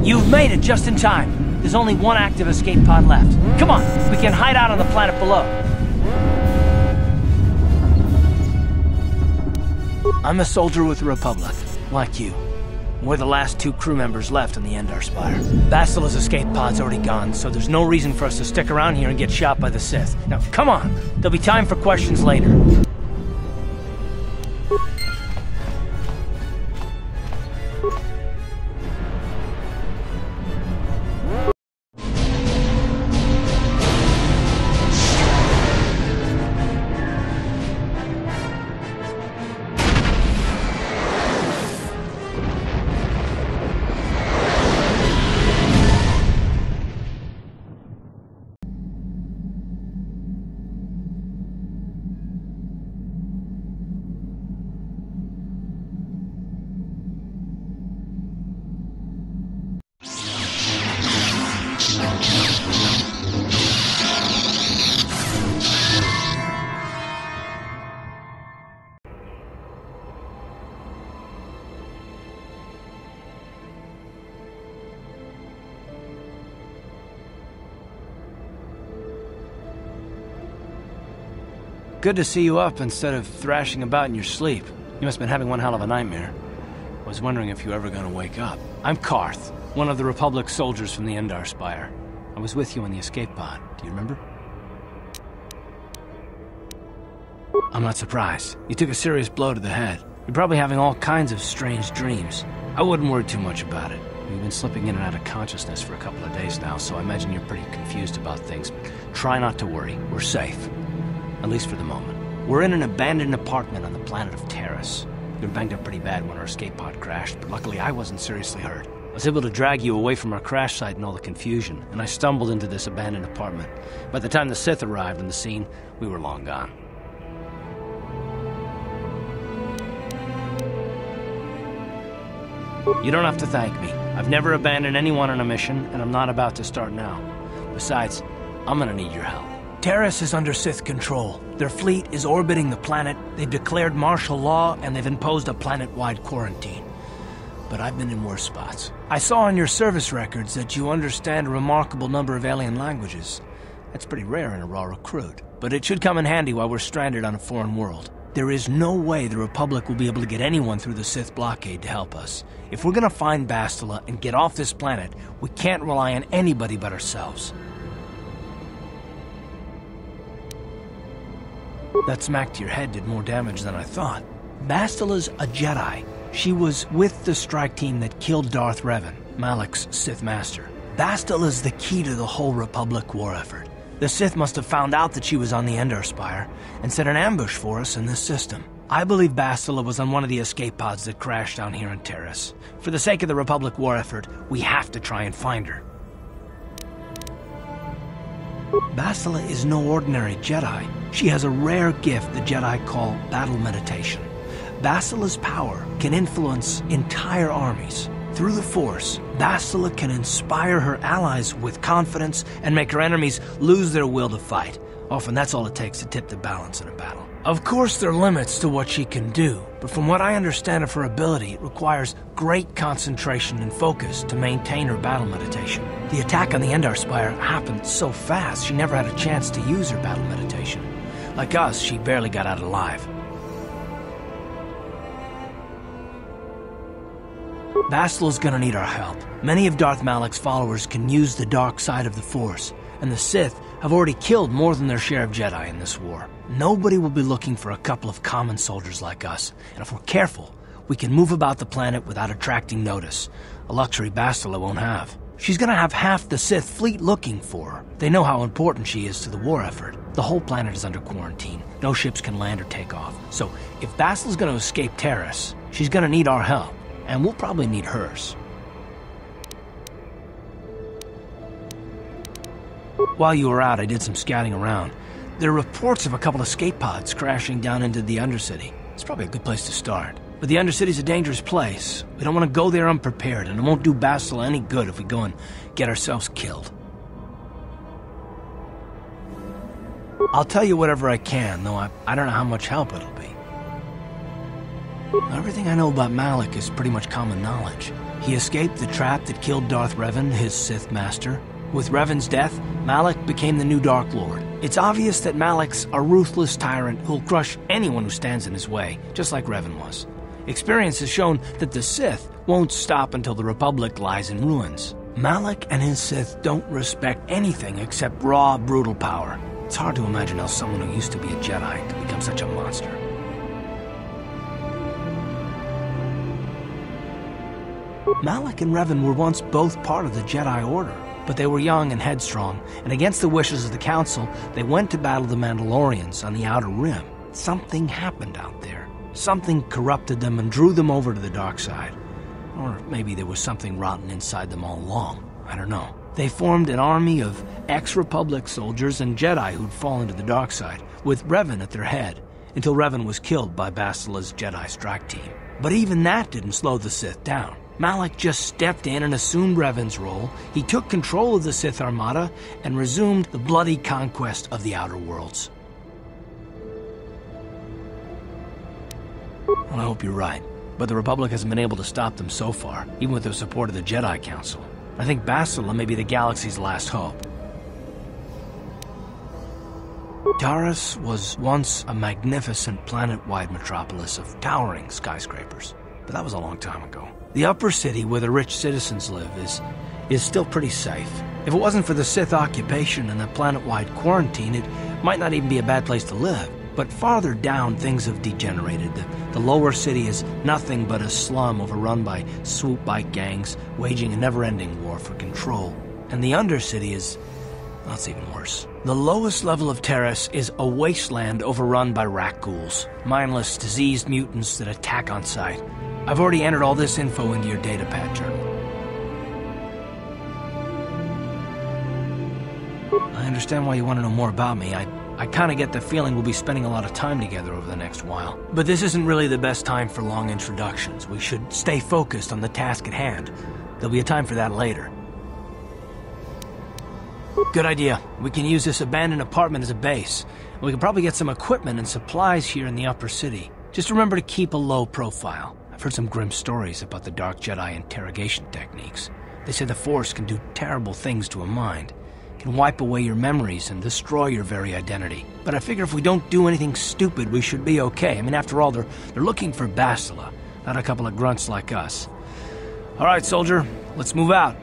You've made it just in time. There's only one active escape pod left. Come on, we can hide out on the planet below. I'm a soldier with the Republic, like you. We're the last 2 crew members left on the Endar Spire. Bastila's escape pod's already gone, so there's no reason for us to stick around here and get shot by the Sith. Now, come on! There'll be time for questions later. Good to see you up instead of thrashing about in your sleep. You must have been having one hell of a nightmare. I was wondering if you were ever gonna wake up. I'm Karth, one of the Republic soldiers from the Endar Spire. I was with you on the escape pod. Do you remember? I'm not surprised. You took a serious blow to the head. You're probably having all kinds of strange dreams. I wouldn't worry too much about it. You've been slipping in and out of consciousness for a couple of days now, so I imagine you're pretty confused about things. But try not to worry. We're safe. At least for the moment. We're in an abandoned apartment on the planet of Taris. We were banged up pretty bad when our escape pod crashed, but luckily I wasn't seriously hurt. I was able to drag you away from our crash site and all the confusion, and I stumbled into this abandoned apartment. By the time the Sith arrived on the scene, we were long gone. You don't have to thank me. I've never abandoned anyone on a mission, and I'm not about to start now. Besides, I'm gonna need your help. Taris is under Sith control. Their fleet is orbiting the planet, they've declared martial law, and they've imposed a planet-wide quarantine. But I've been in worse spots. I saw on your service records that you understand a remarkable number of alien languages. That's pretty rare in a raw recruit, but it should come in handy while we're stranded on a foreign world. There is no way the Republic will be able to get anyone through the Sith blockade to help us. If we're gonna find Bastila and get off this planet, we can't rely on anybody but ourselves. That smack to your head did more damage than I thought. Bastila's a Jedi. She was with the strike team that killed Darth Revan, Malak's Sith master. Bastila's the key to the whole Republic war effort. The Sith must have found out that she was on the Endar Spire and set an ambush for us in this system. I believe Bastila was on one of the escape pods that crashed down here in Taris. For the sake of the Republic war effort, we have to try and find her. Bastila is no ordinary Jedi. She has a rare gift the Jedi call battle meditation. Bastila's power can influence entire armies. Through the Force, Bastila can inspire her allies with confidence and make her enemies lose their will to fight. Often that's all it takes to tip the balance in a battle. Of course there are limits to what she can do, but from what I understand of her ability, it requires great concentration and focus to maintain her battle meditation. The attack on the Endar Spire happened so fast she never had a chance to use her battle meditation. Like us, she barely got out alive. Bastila's gonna need our help. Many of Darth Malak's followers can use the dark side of the Force, and the Sith have already killed more than their share of Jedi in this war. Nobody will be looking for a couple of common soldiers like us, and if we're careful, we can move about the planet without attracting notice, a luxury Bastila won't have. She's gonna have half the Sith fleet looking for her. They know how important she is to the war effort. The whole planet is under quarantine. No ships can land or take off. So if Bastila's gonna escape Taris, she's gonna need our help, and we'll probably need hers. While you were out, I did some scouting around. There are reports of a couple of escape pods crashing down into the Undercity. It's probably a good place to start. But the Undercity's a dangerous place. We don't want to go there unprepared, and it won't do Bastila any good if we go and get ourselves killed. I'll tell you whatever I can, though I don't know how much help it'll be. Everything I know about Malik is pretty much common knowledge. He escaped the trap that killed Darth Revan, his Sith master. With Revan's death, Malik became the new Dark Lord. It's obvious that Malik's a ruthless tyrant who'll crush anyone who stands in his way, just like Revan was. Experience has shown that the Sith won't stop until the Republic lies in ruins. Malik and his Sith don't respect anything except raw, brutal power. It's hard to imagine how someone who used to be a Jedi could become such a monster. Malik and Revan were once both part of the Jedi Order, but they were young and headstrong, and against the wishes of the Council, they went to battle the Mandalorians on the Outer Rim. Something happened out there. Something corrupted them and drew them over to the dark side. Or maybe there was something rotten inside them all along. I don't know. They formed an army of ex-Republic soldiers and Jedi who'd fallen to the dark side, with Revan at their head, until Revan was killed by Basila's Jedi strike team. But even that didn't slow the Sith down. Malik just stepped in and assumed Revan's role. He took control of the Sith Armada and resumed the bloody conquest of the Outer Worlds. Well, I hope you're right, but the Republic hasn't been able to stop them so far, even with the support of the Jedi Council. I think Basila may be the galaxy's last hope. Taris was once a magnificent planet-wide metropolis of towering skyscrapers, but that was a long time ago. The upper city where the rich citizens live is still pretty safe. If it wasn't for the Sith occupation and the planet-wide quarantine, it might not even be a bad place to live. But farther down, things have degenerated. The lower city is nothing but a slum overrun by swoop bike gangs, waging a never-ending war for control. And the undercity is... well, it's even worse. The lowest level of Taris is a wasteland overrun by rat ghouls, mindless, diseased mutants that attack on sight. I've already entered all this info into your datapad journal. I understand why you want to know more about me. I kind of get the feeling we'll be spending a lot of time together over the next while. But this isn't really the best time for long introductions. We should stay focused on the task at hand. There'll be a time for that later. Good idea. We can use this abandoned apartment as a base. We can probably get some equipment and supplies here in the upper city. Just remember to keep a low profile. I've heard some grim stories about the Dark Jedi interrogation techniques. They say the Force can do terrible things to a mind. It can wipe away your memories and destroy your very identity. But I figure if we don't do anything stupid, we should be okay. I mean, after all, they're looking for Basila, not a couple of grunts like us. All right, soldier, let's move out.